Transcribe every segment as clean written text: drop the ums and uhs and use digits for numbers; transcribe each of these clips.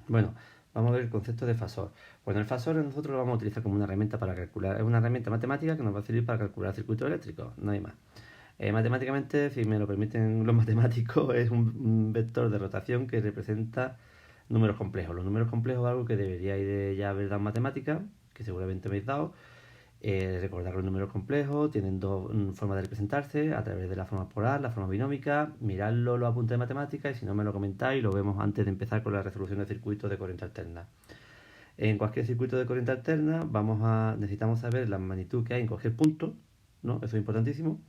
Bueno, vamos a ver el concepto de fasor. Bueno, el fasor nosotros lo vamos a utilizar como una herramienta para calcular, es una herramienta matemática que nos va a servir para calcular circuitos eléctricos, no hay más. Matemáticamente, si me lo permiten los matemáticos, es un vector de rotación que representa números complejos. Los números complejos es algo que deberíais de ya haber dado en matemáticas, que seguramente habéis dado. Recordar que los números complejos tienen dos formas de representarse, a través de la forma polar, la forma binómica. Miradlo los apuntes de matemáticas y si no me lo comentáis, lo vemos antes de empezar con la resolución de circuitos de corriente alterna. En cualquier circuito de corriente alterna necesitamos saber la magnitud que hay en cualquier punto, ¿no? Eso es importantísimo.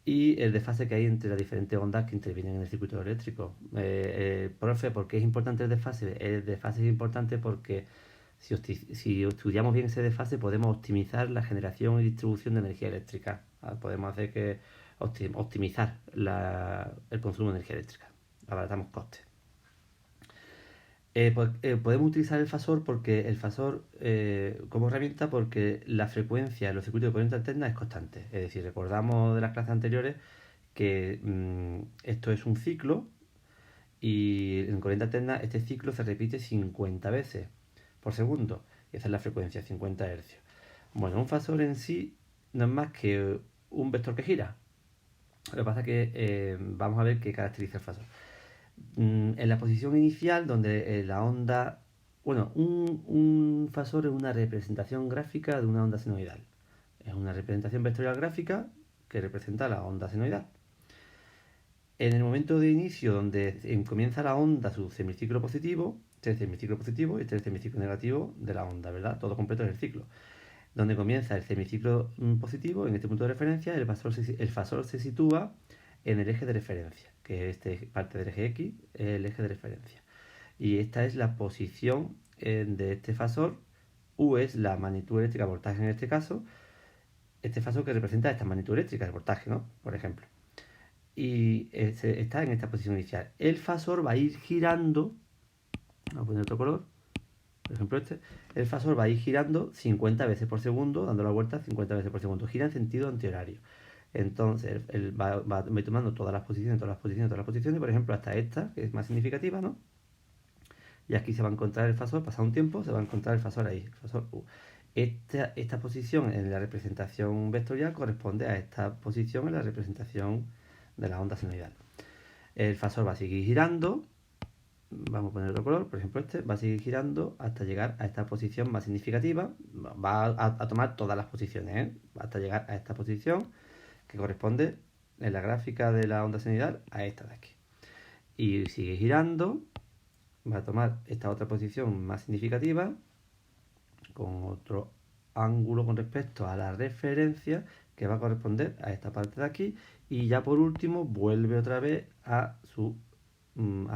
Y el desfase que hay entre las diferentes ondas que intervienen en el circuito eléctrico. Profe, ¿por qué es importante el desfase? El desfase es importante porque si estudiamos bien ese desfase podemos optimizar la generación y distribución de energía eléctrica. Podemos hacer que optimizar el consumo de energía eléctrica. Abaratamos costes. Podemos utilizar el fasor porque el fasor como herramienta porque la frecuencia en los circuitos de corriente alterna es constante. Es decir, recordamos de las clases anteriores que esto es un ciclo y en corriente alterna este ciclo se repite 50 veces por segundo. Y esa es la frecuencia, 50 Hz. Bueno, un fasor en sí no es más que un vector que gira. Lo que pasa es que vamos a ver qué caracteriza el fasor. En la posición inicial, donde la onda... Bueno, un fasor es una representación gráfica de una onda senoidal. Es una representación vectorial gráfica que representa la onda senoidal. En el momento de inicio, donde comienza la onda su semiciclo positivo, este es el semiciclo positivo y este es el semiciclo negativo de la onda, ¿verdad? Todo completo es el ciclo. Donde comienza el semiciclo positivo, en este punto de referencia, el fasor se sitúa en el eje de referencia, que es parte del eje X, el eje de referencia. Y esta es la posición de este fasor. U es la magnitud eléctrica, voltaje en este caso. Este fasor que representa esta magnitud eléctrica, el voltaje, ¿no? Por ejemplo. Y está en esta posición inicial. El fasor va a ir girando, vamos a poner otro color, por ejemplo este, el fasor va a ir girando 50 veces por segundo, dando la vuelta 50 veces por segundo, gira en sentido antihorario. Entonces él va tomando todas las posiciones, por ejemplo hasta esta, que es más significativa, ¿no? Y aquí se va a encontrar el fasor, pasado un tiempo, se va a encontrar el fasor ahí, el fasor U. Esta posición en la representación vectorial corresponde a esta posición en la representación de la onda senoidal. El fasor va a seguir girando, vamos a poner otro color, por ejemplo este, va a seguir girando hasta llegar a esta posición más significativa, va a tomar todas las posiciones, hasta llegar a esta posición que corresponde en la gráfica de la onda senoidal a esta de aquí. Y sigue girando, va a tomar esta otra posición más significativa con otro ángulo con respecto a la referencia que va a corresponder a esta parte de aquí y ya por último vuelve otra vez a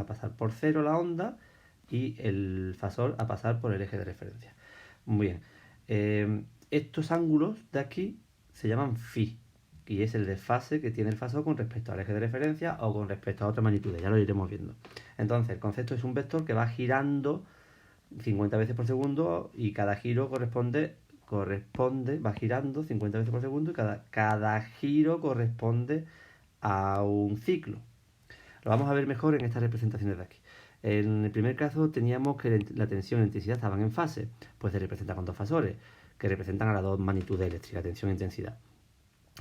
pasar por cero la onda y el fasor a pasar por el eje de referencia. Muy bien. Estos ángulos de aquí se llaman phi y es el desfase que tiene el fasor con respecto al eje de referencia o con respecto a otra magnitud, ya lo iremos viendo. Entonces, el concepto es un vector que va girando 50 veces por segundo y cada giro va girando 50 veces por segundo y cada giro corresponde a un ciclo. Lo vamos a ver mejor en estas representaciones de aquí. En el primer caso teníamos que la tensión y la intensidad estaban en fase, pues se representa con dos fasores, que representan a las dos magnitudes eléctricas, tensión e intensidad.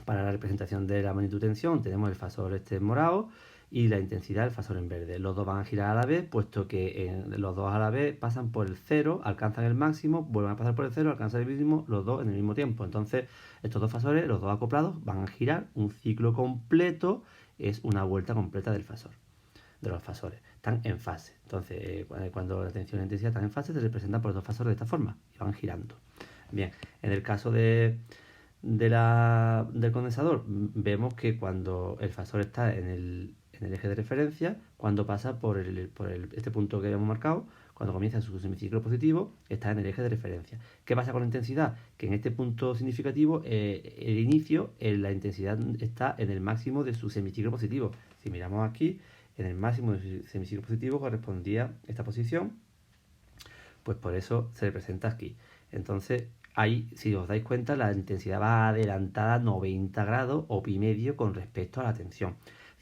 Para la representación de la magnitud tensión tenemos el fasor este en morado y la intensidad el fasor en verde. Los dos van a girar a la vez, puesto que los dos a la vez pasan por el cero, alcanzan el máximo, vuelven a pasar por el cero, alcanzan el mínimo, los dos en el mismo tiempo. Entonces, estos dos fasores, los dos acoplados, van a girar un ciclo completo, es una vuelta completa del fasor, de los fasores. Están en fase. Entonces, cuando la tensión y la intensidad están en fase, se representan por los dos fasores de esta forma y van girando. Bien, en el caso del condensador, vemos que cuando el fasor está en el eje de referencia, cuando pasa por este punto que habíamos marcado, cuando comienza su semiciclo positivo, está en el eje de referencia. ¿Qué pasa con la intensidad? Que en este punto significativo, el inicio, la intensidad está en el máximo de su semiciclo positivo. Si miramos aquí, en el máximo de su semiciclo positivo correspondía esta posición, pues por eso se representa aquí. Entonces, ahí, si os dais cuenta, la intensidad va adelantada 90 grados o pi medio con respecto a la tensión.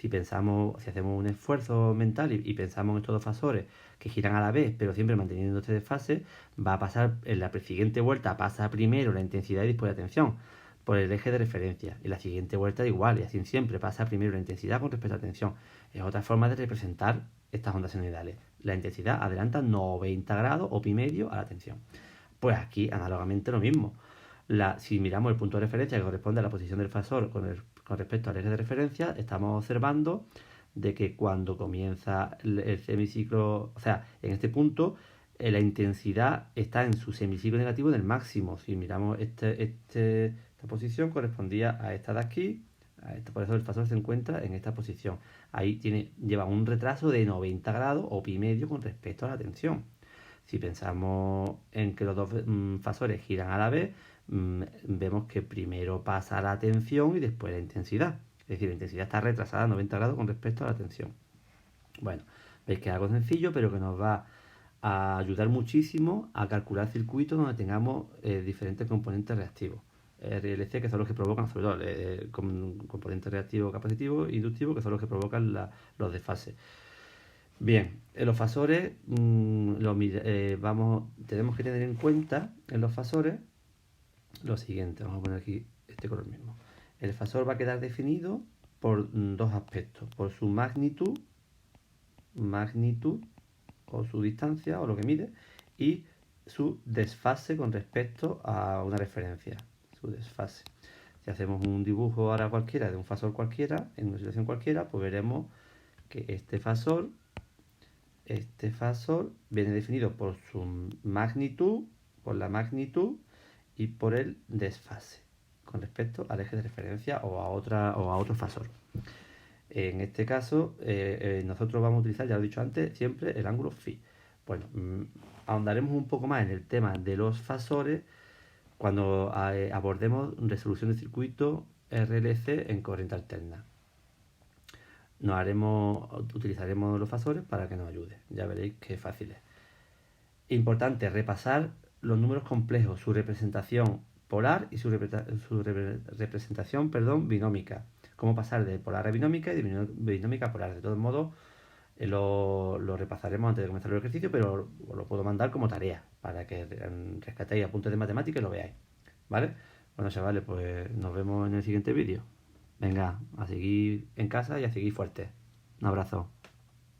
Si hacemos un esfuerzo mental y pensamos en estos dos fasores que giran a la vez, pero siempre manteniendo este desfase, va a pasar en la siguiente vuelta, pasa primero la intensidad y después la tensión por el eje de referencia. Y la siguiente vuelta igual, y así siempre pasa primero la intensidad con respecto a la tensión. Es otra forma de representar estas ondas senoidales. La intensidad adelanta 90 grados o pi medio a la tensión. Pues aquí análogamente lo mismo. Si miramos el punto de referencia que corresponde a la posición del fasor con respecto al eje de referencia, estamos observando de que cuando comienza el semiciclo, o sea, en este punto, la intensidad está en su semiciclo negativo en el máximo. Si miramos esta posición, correspondía a esta de aquí, por eso el fasor se encuentra en esta posición. Ahí lleva un retraso de 90 grados o pi medio con respecto a la tensión. Si pensamos en que los dos fasores giran a la vez, vemos que primero pasa la tensión y después la intensidad. Es decir, la intensidad está retrasada a 90 grados con respecto a la tensión. Bueno, veis que es algo sencillo, pero que nos va a ayudar muchísimo a calcular circuitos donde tengamos diferentes componentes reactivos. RLC, que son los que provocan, sobre todo, componentes reactivos capacitivos e inductivos, que son los que provocan los desfases. Bien, en los fasores tenemos que tener en cuenta en los fasores lo siguiente. Vamos a poner aquí este color mismo. El fasor va a quedar definido por dos aspectos, por su magnitud o su distancia o lo que mide, y su desfase con respecto a una referencia, su desfase. Si hacemos un dibujo ahora cualquiera de un fasor cualquiera, en una situación cualquiera, pues veremos que este fasor viene definido por su magnitud, por la magnitud y por el desfase con respecto al eje de referencia o a otro fasor. En este caso, nosotros vamos a utilizar, ya lo he dicho antes, siempre el ángulo phi. Bueno, ahondaremos un poco más en el tema de los fasores cuando abordemos resolución de circuito RLC en corriente alterna. Utilizaremos los fasores para que nos ayude. Ya veréis qué fácil es. Importante repasar los números complejos, su representación polar y su representación binómica. Cómo pasar de polar a binómica y de binómica a polar. De todos modos, lo repasaremos antes de comenzar el ejercicio, pero os lo puedo mandar como tarea para que rescatéis apuntes de matemáticas y lo veáis. ¿Vale? Bueno, chavales, pues nos vemos en el siguiente vídeo. Venga, a seguir en casa y a seguir fuerte. Un abrazo.